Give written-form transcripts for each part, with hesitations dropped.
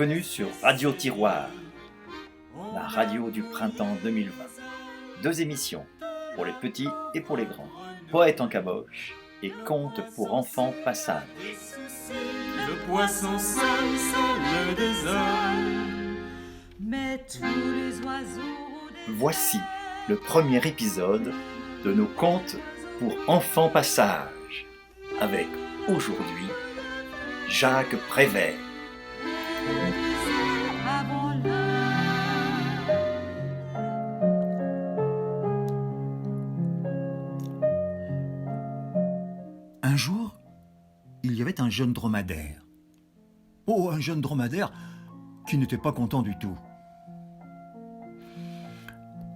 Bienvenue sur Radio Tiroir, la radio du printemps 2020. 2 émissions, pour les petits et pour les grands. Poète en caboche et contes pour enfants passage. Le poisson seul désole, mais tous les oiseaux... Voici le premier épisode de nos contes pour enfants passage, avec aujourd'hui Jacques Prévert. Un jour, il y avait un jeune dromadaire. Oh, un jeune dromadaire qui n'était pas content du tout.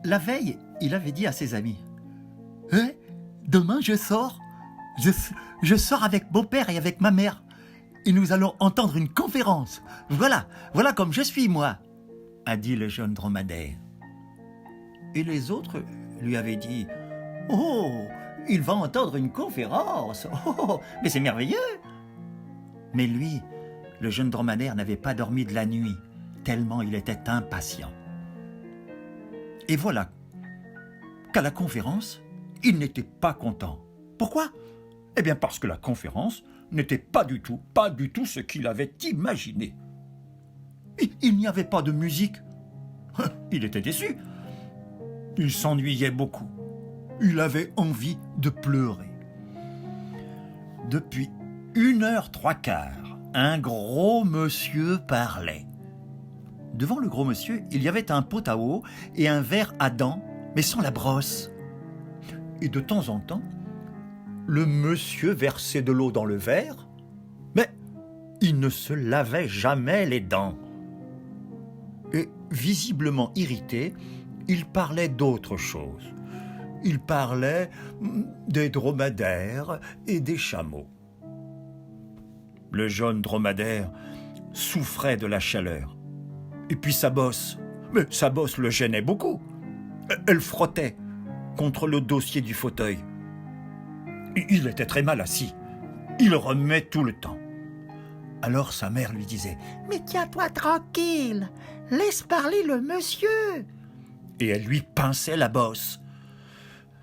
La veille, il avait dit à ses amis « Demain, je sors. Je sors avec mon père et avec ma mère. Et nous allons entendre une conférence. Voilà comme je suis, moi !» a dit le jeune dromadaire. Et les autres lui avaient dit « Oh, il va entendre une conférence. Oh, mais c'est merveilleux !» Mais lui, le jeune dromadaire n'avait pas dormi de la nuit, tellement il était impatient. Et voilà qu'à la conférence, il n'était pas content. Pourquoi ? Eh bien parce que la conférence n'était pas du tout ce qu'il avait imaginé. Il n'y avait pas de musique. Il était déçu. Il s'ennuyait beaucoup. Il avait envie de pleurer. Depuis 1h03, un gros monsieur parlait. Devant le gros monsieur, il y avait un pot à eau et un verre à dents, mais sans la brosse. Et de temps en temps, le monsieur versait de l'eau dans le verre, mais il ne se lavait jamais les dents. Et visiblement irrité, il parlait d'autre chose. Il parlait des dromadaires et des chameaux. Le jeune dromadaire souffrait de la chaleur. Et puis sa bosse le gênait beaucoup. Elle frottait contre le dossier du fauteuil. Il était très mal assis. Il remuait tout le temps. Alors sa mère lui disait « Mais tiens-toi tranquille, laisse parler le monsieur !» Et elle lui pinçait la bosse.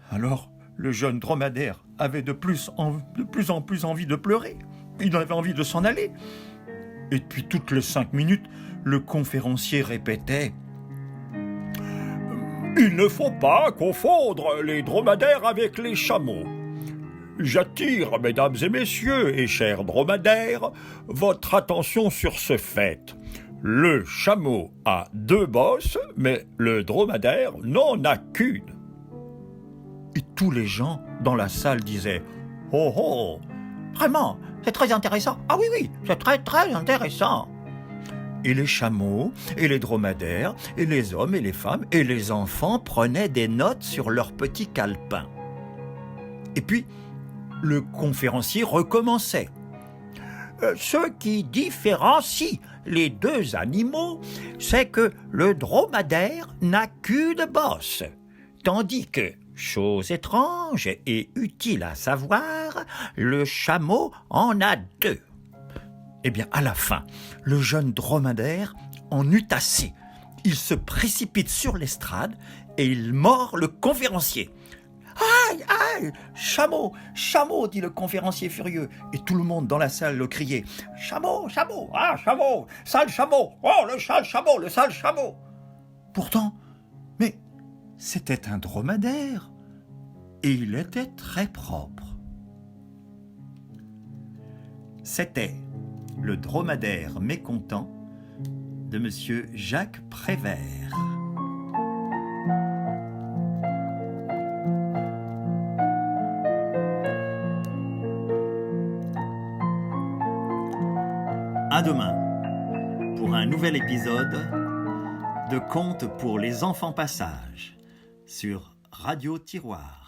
Alors le jeune dromadaire avait de plus en plus envie de pleurer. Il avait envie de s'en aller. Et puis toutes les 5 minutes, le conférencier répétait « Il ne faut pas confondre les dromadaires avec les chameaux. J'attire, mesdames et messieurs et chers dromadaires, votre attention sur ce fait. Le chameau a 2 bosses, mais le dromadaire n'en a qu'une. » Et tous les gens dans la salle disaient « Oh oh, vraiment, c'est très intéressant. Ah oui, c'est très très intéressant. » Et les chameaux, et les dromadaires, et les hommes, et les femmes, et les enfants prenaient des notes sur leurs petits calepins. Et puis, le conférencier recommençait. Ce qui différencie les 2 animaux, c'est que le dromadaire n'a qu'une bosse, tandis que, chose étrange et utile à savoir, le chameau en a 2. Eh bien, à la fin, le jeune dromadaire en eut assez. Il se précipite sur l'estrade et il mord le conférencier. « Aïe, chameau, chameau !» dit le conférencier furieux. Et tout le monde dans la salle le criait. « Chameau, chameau, ah, chameau, sale chameau, oh, le sale chameau !» Pourtant, mais c'était un dromadaire et il était très propre. C'était le dromadaire mécontent de monsieur Jacques Prévert. À demain pour un nouvel épisode de Contes pour les enfants passage sur Radio Tiroir.